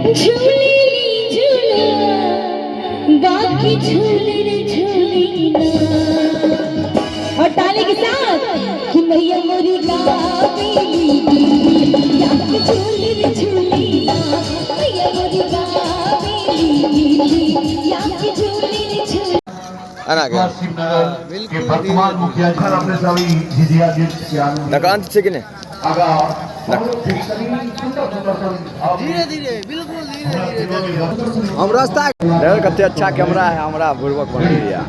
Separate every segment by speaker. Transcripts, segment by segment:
Speaker 1: झूलेली झूला बाकी झूले रे झूले ना। और ताली के साथ कि मैया मोरी गावेली बाकी झूले रे झूले ना। मैया मोरी गावेली बाकी झूले रे झूले।
Speaker 2: के वर्तमान मुखिया जी अपने सभी झिझिया जी
Speaker 3: दुकान से किने
Speaker 4: धीरे धीरे बिल्कुल धीरे धीरे
Speaker 3: हम रास्ता कते अच्छा कैमरा है हमरा बुर्बक बन गया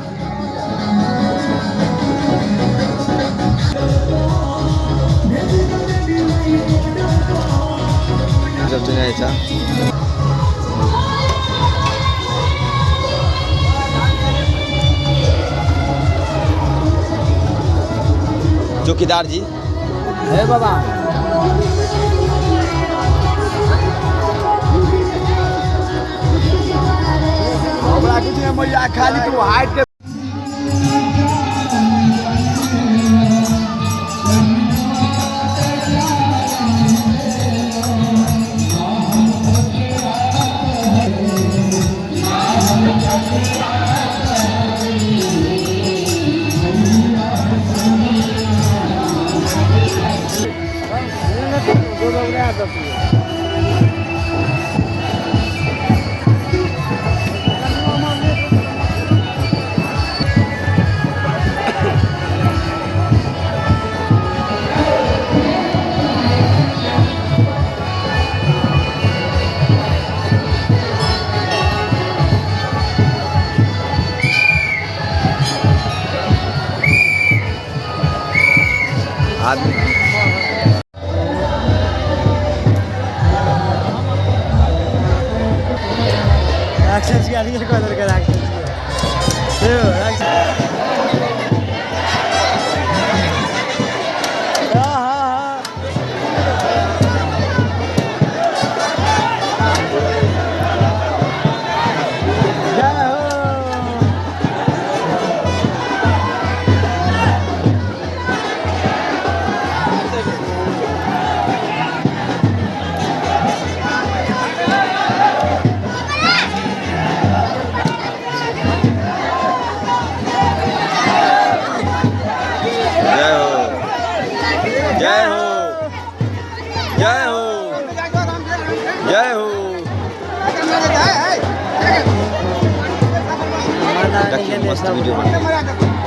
Speaker 3: जब चुनाव था चौकीदार जी
Speaker 4: हे बाबा
Speaker 3: हमरा कुछ नहीं मैया खाली तू हाइट के आदमी
Speaker 4: एक्शंस की आदमी को अंदर कर एक्शंस ये एक्शन
Speaker 3: जय हो जय हो जय हो देखिए मस्त वीडियो बना